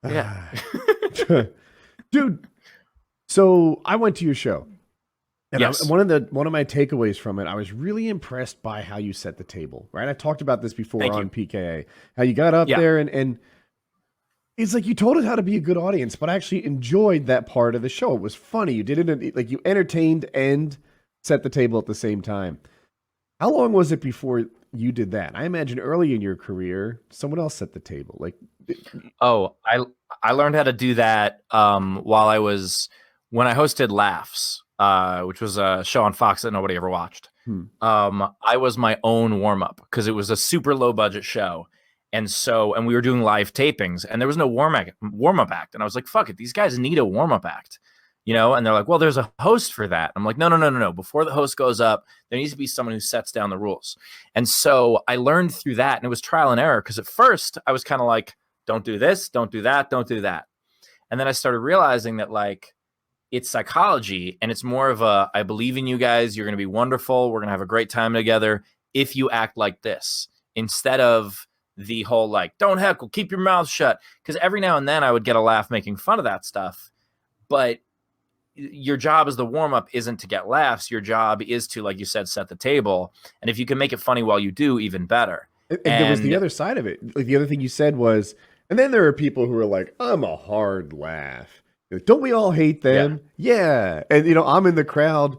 Yeah. Dude, so I went to your show. And Yes. one of my takeaways from it, I was really impressed by how you set the table, right? I talked about this before Thank you. on PKA, how you got up Yeah. there and it's like you told us how to be a good audience, but I actually enjoyed that part of the show. It was funny. You did it like you entertained and set the table at the same time. How long was it before you did that? I imagine early in your career, someone else set the table. Like, Oh, I learned how to do that while I was when I hosted Laughs, which was a show on Fox that nobody ever watched. I was my own warm up because it was a super low budget show, and we were doing live tapings, and there was no warm up act, and I was like, fuck it, these guys need a warm up act, and they're like, well, there's a host for that. I'm like, no. Before the host goes up, there needs to be someone who sets down the rules, and so I learned through that, and it was trial and error because at first I was kind of like, don't do this, don't do that, don't do that. And then I started realizing that like it's psychology and it's more of a, I believe in you guys. You're going to be wonderful. We're going to have a great time together if you act like this instead of the whole like, don't heckle, keep your mouth shut. Because every now and then I would get a laugh making fun of that stuff. But your job as the warm up isn't to get laughs. Your job is to, like you said, set the table. And if you can make it funny while you do, even better. and there was the other side of it. Like the other thing you said was, and then there are people who are like, I'm a hard laugh. Like, don't we all hate them? Yeah. And, I'm in the crowd,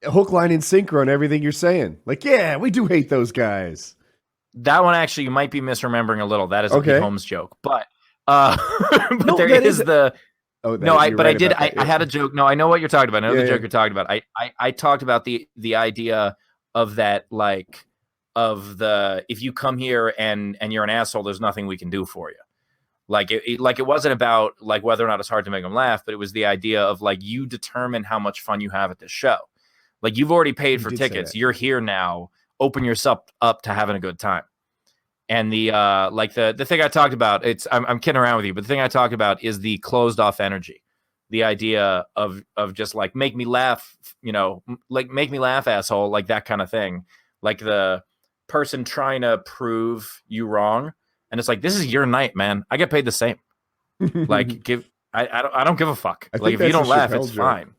hook, line, and sinker on everything you're saying. Like, yeah, we do hate those guys. That one actually you might be misremembering a little. That is a Pete Holmes joke, but but No, there that is is the oh no. you're But right I did. about that, I had a joke. No, I know what you're talking about. I know the Yeah. joke you're talking about. I talked about the idea of that, like of the if you come here and you're an asshole, there's nothing we can do for you. Like it wasn't about like whether or not it's hard to make them laugh, but it was the idea of like you determine how much fun you have at this show. Like you've already paid for tickets. You're here now. Open yourself up to having a good time. And the like the thing I talked about, I'm kidding around with you, but the thing I talked about is the closed off energy. The idea of just like make me laugh, like make me laugh, asshole, like that kind of thing. Like the person trying to prove you wrong. And it's like, this is your night, man. I get paid the same. Like I don't give a fuck. Like if you don't laugh, it's fine.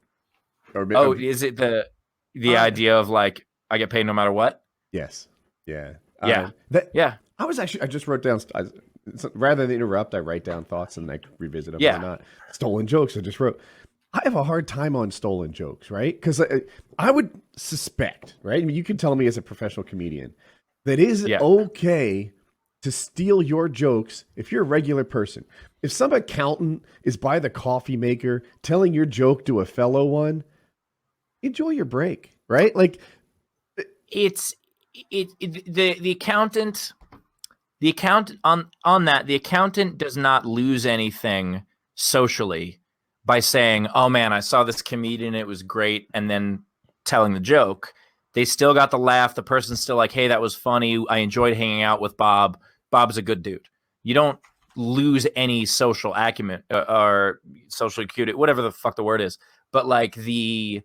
Is it the idea of like I get paid no matter what? Yes. Yeah. Yeah. Yeah. I just wrote down, rather than interrupt, I write down thoughts and I revisit them or not. Stolen jokes, I just wrote. I have a hard time on stolen jokes, right? Because I would suspect, right? I mean, you can tell me as a professional comedian that is okay to steal your jokes if you're a regular person. If some accountant is by the coffee maker telling your joke to a fellow one, enjoy your break, right? Like the accountant on that, the accountant does not lose anything socially by saying, oh man, I saw this comedian, it was great, and then telling the joke. They still got the laugh. The person's still like, hey, that was funny. I enjoyed hanging out with Bob. Bob's a good dude. You don't lose any social acumen or social acuity, whatever the fuck the word is. But like the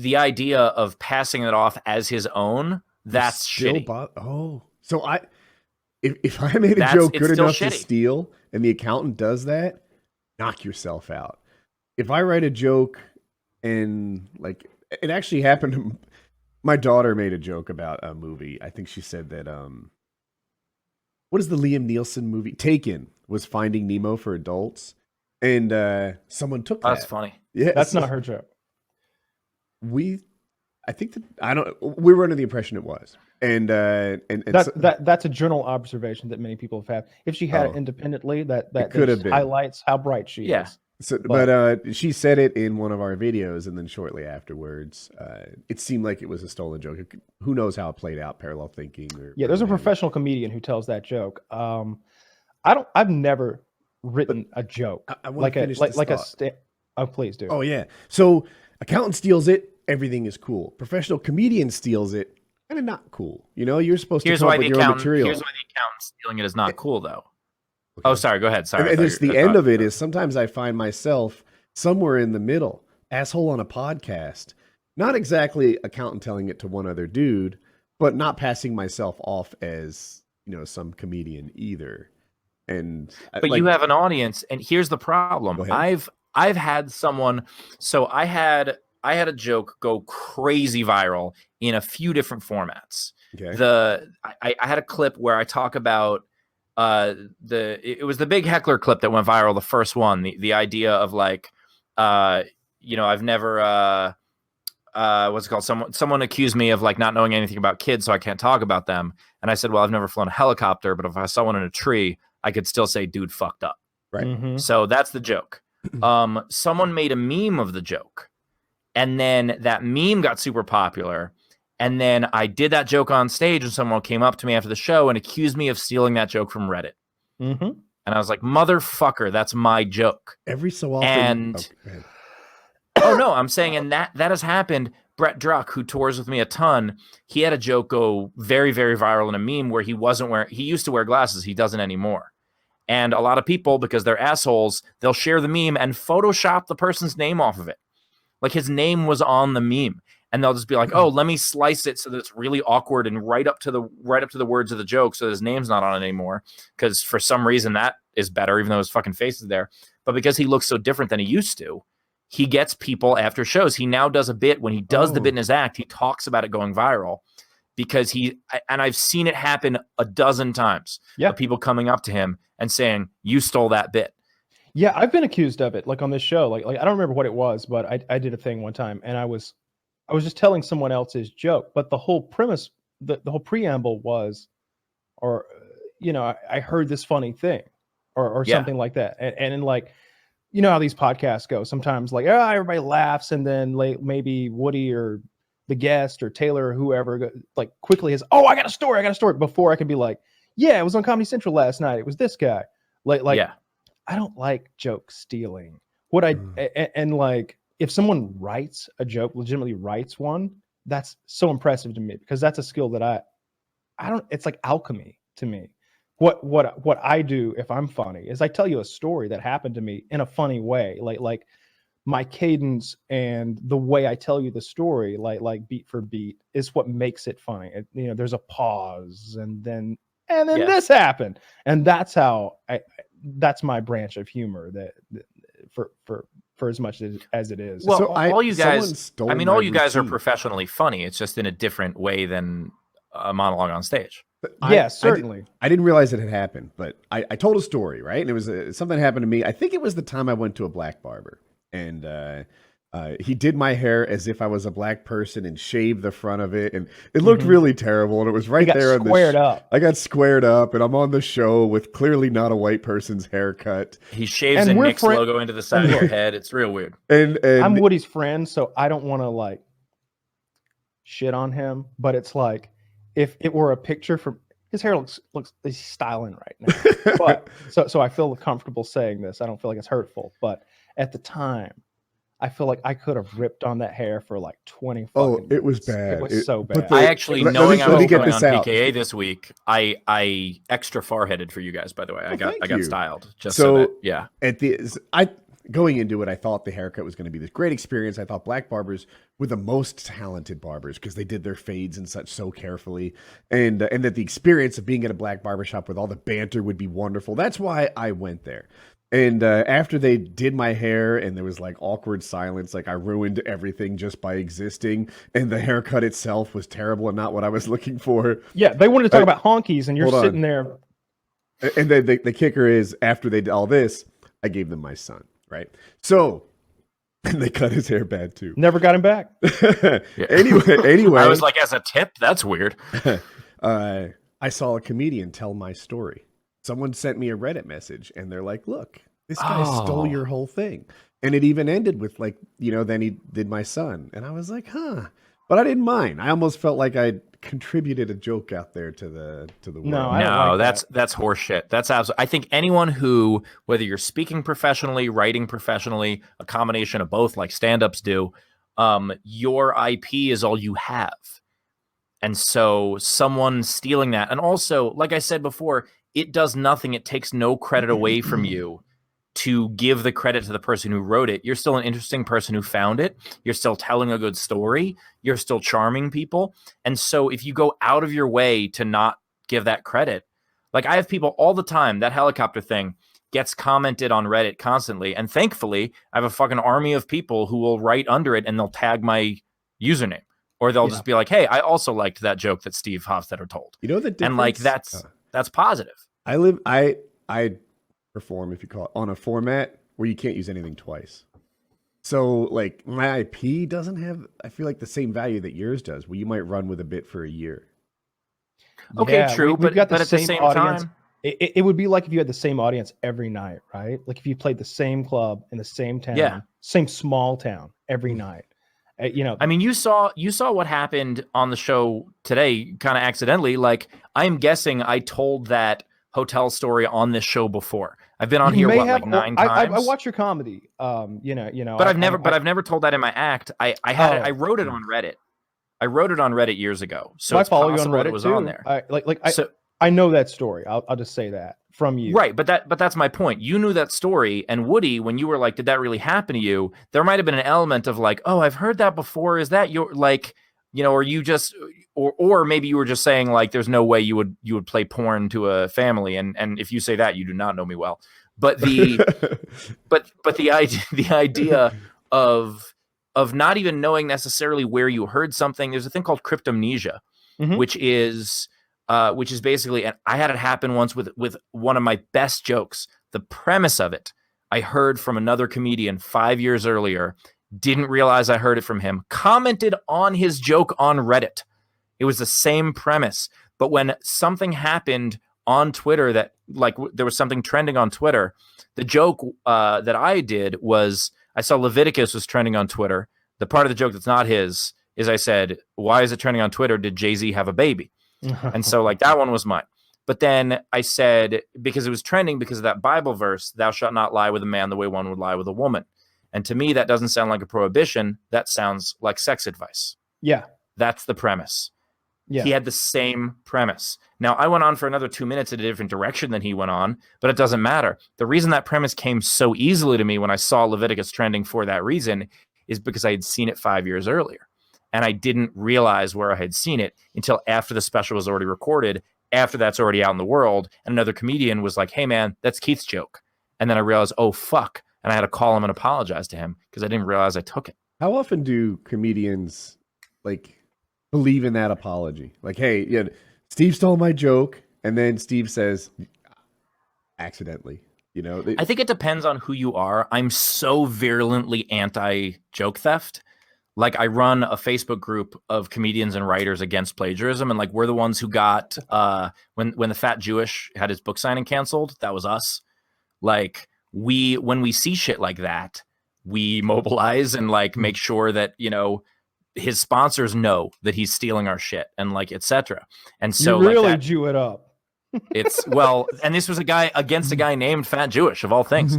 idea of passing it off as his own, that's shitty. So if I made a joke good enough to steal and the accountant does that, knock yourself out. If I write a joke and like it actually happened, my daughter made a joke about a movie. I think she said that what is the Liam Neeson movie? Taken was Finding Nemo for adults, and someone took that. That's funny. Yeah, that's not her joke. We were under the impression it was, and that's a general observation that many people have had. If she had it independently, that could have been highlights how bright she is. So, but she said it in one of our videos, and then shortly afterwards, it seemed like it was a stolen joke. Who knows how it played out? Parallel thinking, there's a professional comedian who tells that joke. I've never written a joke Oh, please do. Oh yeah. So accountant steals it, everything is cool. Professional comedian steals it, kind of not cool. You're supposed to come up with your own material. Here's why the accountant stealing it is not cool, though. Okay. Oh, sorry. Go ahead. Sorry. And it's the end of it is sometimes I find myself somewhere in the middle, asshole on a podcast, not exactly accountant telling it to one other dude, but not passing myself off as some comedian either. And but you have an audience, and here's the problem. I've had someone. So I had a joke go crazy viral in a few different formats. Okay. I had a clip where I talk about it was the big heckler clip that went viral, the first one. The idea of like, I've never what's it called? Someone accused me of like not knowing anything about kids, so I can't talk about them. And I said, well, I've never flown a helicopter, but if I saw one in a tree, I could still say, dude fucked up. Right. Mm-hmm. So that's the joke. Someone made a meme of the joke, and then that meme got super popular. And then I did that joke on stage, and someone came up to me after the show and accused me of stealing that joke from Reddit. Mm-hmm. And I was like, motherfucker, that's my joke. Every so often. And oh no, I'm saying, and that has happened. Brett Druck, who tours with me a ton, he had a joke go very, very viral in a meme where he used to wear glasses. He doesn't anymore. And a lot of people, because they're assholes, they'll share the meme and Photoshop the person's name off of it. Like his name was on the meme. And they'll just be like, oh, let me slice it so that it's really awkward and right up to the words of the joke so his name's not on it anymore. Because for some reason that is better, even though his fucking face is there. But because he looks so different than he used to, he gets people after shows. He now does a bit. When he does the bit in his act, he talks about it going viral. Because and I've seen it happen a dozen times. Yeah. Of people coming up to him and saying, you stole that bit. Yeah, I've been accused of it, like on this show. Like I don't remember what it was, but I did a thing one time, and I was just telling someone else's joke, but the whole premise, the whole preamble was, or I heard this funny thing, or something like that, and like, you know how these podcasts go. Sometimes like, everybody laughs, and then like maybe Woody or the guest or Taylor or whoever like quickly has, I got a story before I can be like, yeah, it was on Comedy Central last night. It was this guy. Like yeah. I don't like joke stealing. And like, if someone writes a joke, legitimately writes one, that's so impressive to me, because that's a skill that I don't, it's like alchemy to me. What I do if I'm funny is I tell you a story that happened to me in a funny way. Like my cadence and the way I tell you the story, like beat for beat, is what makes it funny. There's a pause, and then this happened, and that's how that's my branch of humor. That for as much as it is. Well, so all you guys are professionally funny. It's just in a different way than a monologue on stage. Yes, certainly. I didn't realize it had happened, but I told a story, right? And it was something happened to me. I think it was the time I went to a black barber, and he did my hair as if I was a black person and shaved the front of it, and it looked really terrible. And it was right there. Squared up. I got squared up, and I'm on the show with clearly not a white person's haircut. He shaves a Knicks logo into the side of your head. It's real weird. And I'm Woody's friend, so I don't want to like shit on him, but it's like, if it were a picture from his hair looks he's styling right now. But so I feel comfortable saying this. I don't feel like it's hurtful, but at the time, I feel like I could have ripped on that hair for like 20 fucking it was bad. It was so bad. I actually, knowing I was coming on PKA this week, I extra far-headed for you guys, by the way. I got styled. Just so that, yeah. Going into it, I thought the haircut was going to be this great experience. I thought black barbers were the most talented barbers because they did their fades and such so carefully, and that the experience of being at a black barbershop with all the banter would be wonderful. That's why I went there. And after they did my hair and there was like awkward silence, like I ruined everything just by existing, and the haircut itself was terrible and not what I was looking for. Yeah, they wanted to talk about honkies, and you're sitting there. And then the kicker is, after they did all this, I gave them my son. Right. So, and they cut his hair bad too. Never got him back. Anyway. I was like, as a tip, that's weird. I saw a comedian tell my story. Someone sent me a Reddit message, and they're like, look, this guy stole your whole thing. And it even ended with like, then he did my son. And I was like, but I didn't mind. I almost felt like I contributed a joke out there to the world. No, that's horseshit. That's absolutely. I think anyone who, whether you're speaking professionally, writing professionally, a combination of both, like stand-ups do, your IP is all you have. And so someone stealing that, and also, like I said before, it does nothing. It takes no credit away from you to give the credit to the person who wrote it. You're still an interesting person who found it. You're still telling a good story. You're still charming people. And so if you go out of your way to not give that credit, Like I have people all the time, that helicopter thing gets commented on Reddit constantly. And thankfully, I have a fucking army of people who will write under it and they'll tag my username. Or they'll just be like, hey, I also liked that joke that Steve Hofstetter told. You know the difference? And like that's positive. I perform, if you call it, on a format where you can't use anything twice. So like my IP doesn't have, I feel like, the same value that yours does, where you might run with a bit for a year. Okay, Yeah, true, we've got but at the same audience. time, it would be like if you had the same audience every night, right? Like if you played the same club in the same town, same small town every night. You know, I mean, you saw what happened on the show today, kind of accidentally. Like, I'm guessing I told that hotel story on this show before. I've been on here like 9 times. I watch your comedy. You know. But I've never told that in my act. I wrote it on Reddit. I wrote it on Reddit years ago. So I it's follow you on possible Reddit it was too. on there. I know that story. I'll just say that from you. Right, but that's my point. You knew that story, and Woody, when you were like, did that really happen to you? There might have been an element of like, oh, I've heard that before. Is that your, like, you know, or you just, or maybe you were just saying like, there's no way you would play porn to a family, and if you say that, you do not know me well. But the but the idea of not even knowing necessarily where you heard something. There's a thing called cryptomnesia, which is basically, and I had it happen once with one of my best jokes. The premise of it, I heard from another comedian 5 years earlier, didn't realize I heard it from him, commented on his joke on Reddit. It was the same premise. But when something happened on Twitter that, like, there was something trending on Twitter, the joke that I did was, I saw Leviticus was trending on Twitter. The part of the joke that's not his is I said, why is it trending on Twitter? Did Jay-Z have a baby? And so like that one was mine. But then I said, because it was trending because of that Bible verse, thou shalt not lie with a man the way one would lie with a woman. And to me, that doesn't sound like a prohibition. That sounds like sex advice. Yeah. That's the premise. Yeah. He had the same premise. Now, I went on for another 2 minutes in a different direction than he went on, but it doesn't matter. The reason that premise came so easily to me when I saw Leviticus trending for that reason is because I had seen it 5 years earlier. And I didn't realize where I had seen it until after the special was already recorded, after that's already out in the world. And another comedian was like, hey, man, that's Keith's joke. And then I realized, oh, fuck. And I had to call him and apologize to him because I didn't realize I took it. How often do comedians, like, believe in that apology? Like, hey, yeah, Steve stole my joke. And then Steve says, accidentally, you know? I think it depends on who you are. I'm so virulently anti-joke theft. Like, I run a Facebook group of comedians and writers against plagiarism, and like we're the ones who got when the Fat Jewish had his book signing canceled. That was us. Like, when we see shit like that, we mobilize and like make sure that, you know, his sponsors know that he's stealing our shit and like etc. And so you really like that, Jew it up. It's well, and this was a guy against a guy named Fat Jewish of all things.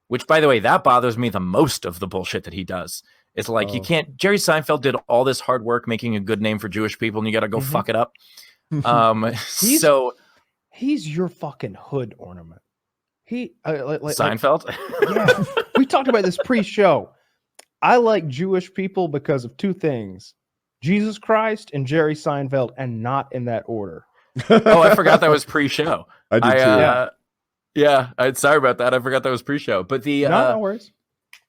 Which, by the way, that bothers me the most of the bullshit that he does. It's like, you can't, Jerry Seinfeld did all this hard work making a good name for Jewish people and you got to go fuck it up. He's your fucking hood ornament. Seinfeld? Yeah, we talked about this pre-show. I like Jewish people because of two things: Jesus Christ and Jerry Seinfeld, and not in that order. Oh, I forgot that was pre-show. I did too. Yeah, sorry about that. I forgot that was pre-show. But no worries.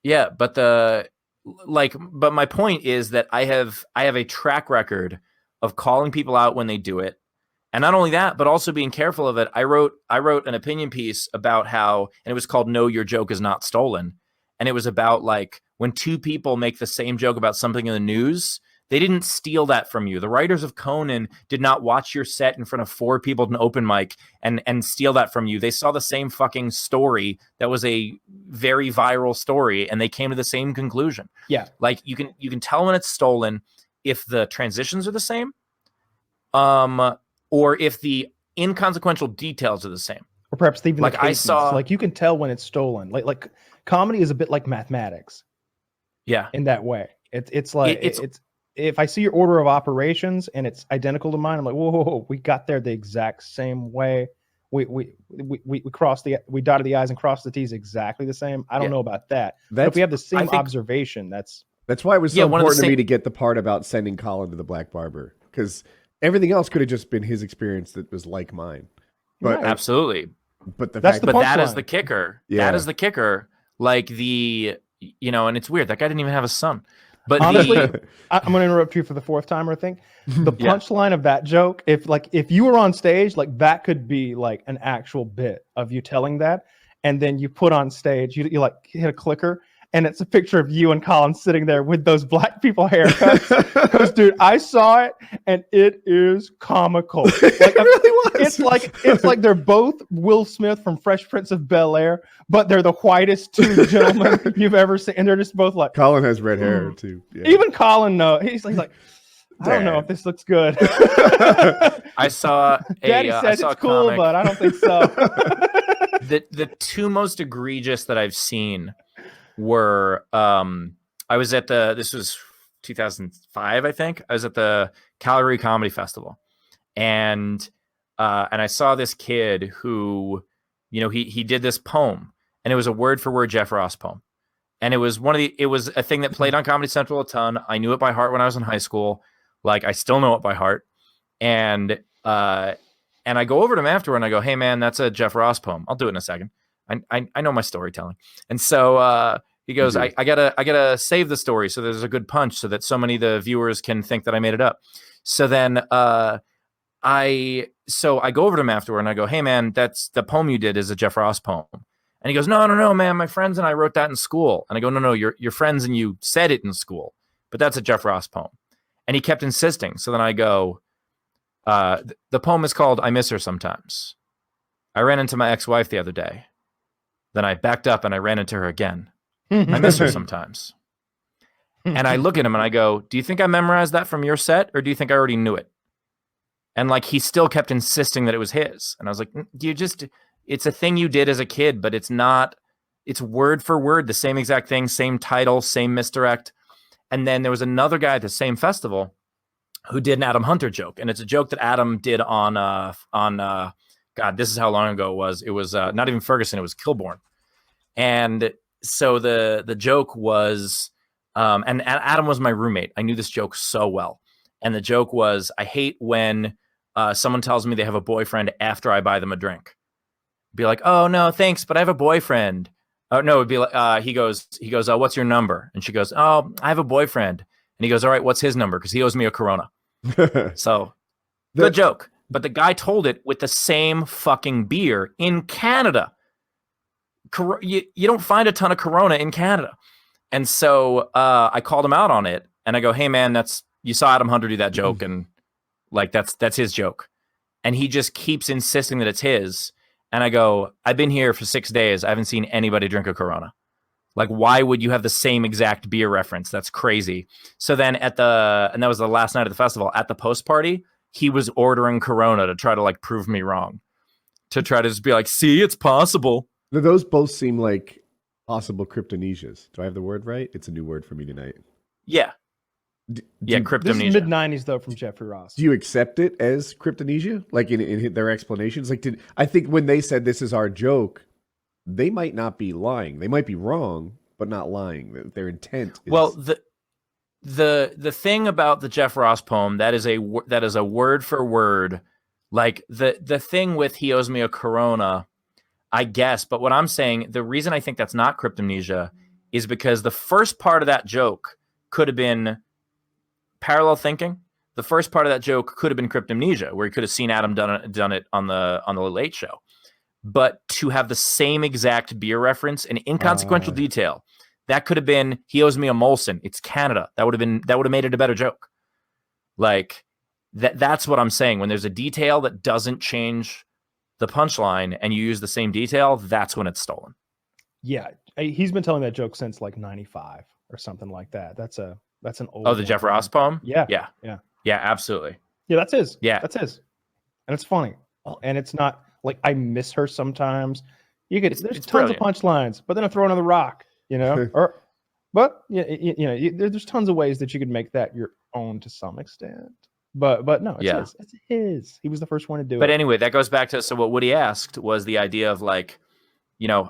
Yeah, but but my point is that I have a track record of calling people out when they do it. And not only that, but also being careful of it. I wrote an opinion piece about how, and it was called "No, Your Joke Is Not Stolen." And it was about like when two people make the same joke about something in the news, they didn't steal that from you. The writers of Conan did not watch your set in front of 4 people at an open mic and steal that from you. They saw the same fucking story that was a very viral story, and they came to the same conclusion. Yeah. Like you can tell when it's stolen if the transitions are the same, or if the inconsequential details are the same. Or perhaps even like I saw, like you can tell when it's stolen. Like comedy is a bit like mathematics. Yeah. In that way. It's like it's if I see your order of operations and it's identical to mine, I'm like, whoa, we got there the exact same way. We dotted the I's and crossed the T's exactly the same. I don't know about that. But if we have the same observation, that's why it was so important to me to get the part about sending Colin to the Black Barber, because everything else could have just been his experience that was like mine. But absolutely. But that is the kicker. Yeah. That is the kicker. Like and it's weird. That guy didn't even have a son. But honestly, I'm going to interrupt you for the fourth time, I think. The punchline of that joke, if you were on stage, like that could be like an actual bit of you telling that, and then you put on stage, you like hit a clicker, and it's a picture of you and Colin sitting there with those black people haircuts. Because, dude, I saw it, and it is comical. Like, it really was. It's like they're both Will Smith from Fresh Prince of Bel-Air, but they're the whitest two gentlemen you've ever seen, and they're just both like. Colin has red hair too. Yeah. Even Colin knows. He's like, I don't know if this looks good. I saw Daddy says it's cool, comic. but I don't think so. The two most egregious that I've seen were I was at this was 2005, I think. I was at the Calgary Comedy Festival, and I saw this kid who, he did this poem, and it was a word for word Jeff Ross poem, and it was a thing that played on Comedy Central a ton. I knew it by heart when I was in high school. Like, I still know it by heart, and I go over to him afterward and I go, "Hey man, that's a Jeff Ross poem. I'll do it in a second. I know my storytelling." And so he goes, I gotta save the story so there's a good punch so that so many of the viewers can think that I made it up. So then I go over to him afterward and I go, "Hey man, that's the poem you did is a Jeff Ross poem." And he goes, No, man, my friends and I wrote that in school." And I go, No, your friends and you said it in school, but that's a Jeff Ross poem. And he kept insisting. So then I go, the poem is called "I Miss Her Sometimes." I ran into my ex-wife the other day. Then I backed up and I ran into her again. I miss her sometimes. And I look at him and I go, "Do you think I memorized that from your set, or do you think I already knew it?" And like, he still kept insisting that it was his. And I was like, it's a thing you did as a kid, but it's not, it's word for word, the same exact thing, same title, same misdirect. And then there was another guy at the same festival who did an Adam Hunter joke. And it's a joke that Adam did on God, this is how long ago it was. It was not even Ferguson, it was Kilborn. And so the joke was, and Adam was my roommate. I knew this joke so well. And the joke was, I hate when someone tells me they have a boyfriend after I buy them a drink. Be like, "Oh no, thanks, but I have a boyfriend." Oh no, it'd be like, he goes, "Oh, what's your number?" And she goes, "Oh, I have a boyfriend." And he goes, "All right, what's his number? Because he owes me a Corona." So good joke. But the guy told it with the same fucking beer in Canada. You don't find a ton of Corona in Canada. And so I called him out on it, and I go, "Hey man, you saw Adam Hunter do that joke, and like that's his joke." And he just keeps insisting that it's his. And I go, "I've been here for 6 days. I haven't seen anybody drink a Corona. Like, why would you have the same exact beer reference? That's crazy." So then and that was the last night of the festival, at the post party, he was ordering Corona to try to like prove me wrong, to try to just be like, "See, it's possible." Those both seem like possible cryptonesias. Do I have the word right? It's a new word for me tonight. Yeah. Cryptomnesia. This is mid-90s though, from Jeffrey Ross. Do you accept it as cryptomnesia? Like in their explanations? Like, I think when they said this is our joke, they might not be lying. They might be wrong, but not lying. Their intent is... Well, the thing about the Jeff Ross poem, that is a word for word, like the thing with "he owes me a Corona," I guess. But what I'm saying, the reason I think that's not cryptomnesia is because the first part of that joke could have been parallel thinking. The first part of that joke could have been cryptomnesia, where he could have seen Adam done it on the Late Show. But to have the same exact beer reference, an inconsequential detail, that could have been "he owes me a Molson. It's Canada." That would have made it a better joke. Like that's what I'm saying. When there's a detail that doesn't change the punchline and you use the same detail, that's when it's stolen. Yeah, he's been telling that joke since like 95 or something like that. That's an old. Oh, the Jeff Ross poem? Yeah, absolutely. Yeah, that's his. Yeah, that's his, and it's funny, and it's not like "I miss her sometimes." There's tons brilliant. Of punchlines, but then I throw another rock, but there's tons of ways that you could make that your own to some extent. But no, it's his. He was the first one to do it. But anyway, that goes back to what Woody asked was the idea of like,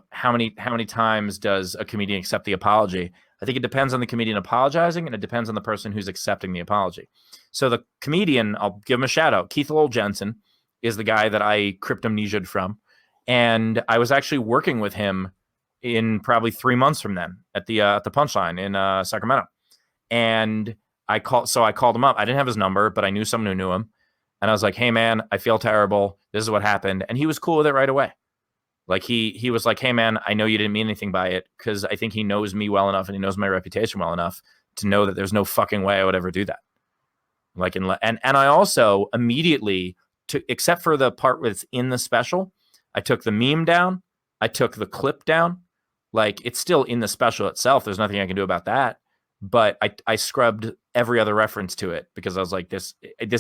how many times does a comedian accept the apology? I think it depends on the comedian apologizing, and it depends on the person who's accepting the apology. So the comedian, I'll give him a shout out, Keith Lowell Jensen, is the guy that I cryptomnesia'd from. And I was actually working with him in probably 3 months from then at the Punchline in Sacramento. And I called him up. I didn't have his number, but I knew someone who knew him. And I was like, hey, man, I feel terrible. This is what happened. And he was cool with it right away. Like he was like, hey, man, I know you didn't mean anything by it, because I think he knows me well enough and he knows my reputation well enough to know that there's no fucking way I would ever do that. Like, and I also immediately took, except for the part with in the special, I took the meme down. I took the clip down. Like, it's still in the special itself. There's nothing I can do about that. But I scrubbed every other reference to it because I was like, this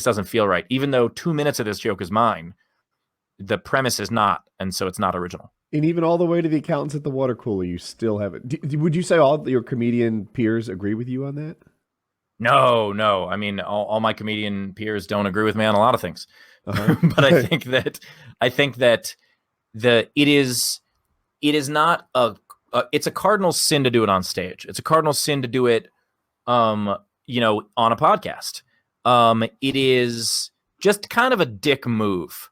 doesn't feel right. Even though 2 minutes of this joke is mine, the premise is not, and so it's not original. And even all the way to the accountants at the water cooler, you still have it. Would you say all your comedian peers agree with you on that? No. I mean, all my comedian peers don't agree with me on a lot of things. Uh-huh. But I think that it is not it's a cardinal sin to do it on stage. It's a cardinal sin to do it, on a podcast. It is just kind of a dick move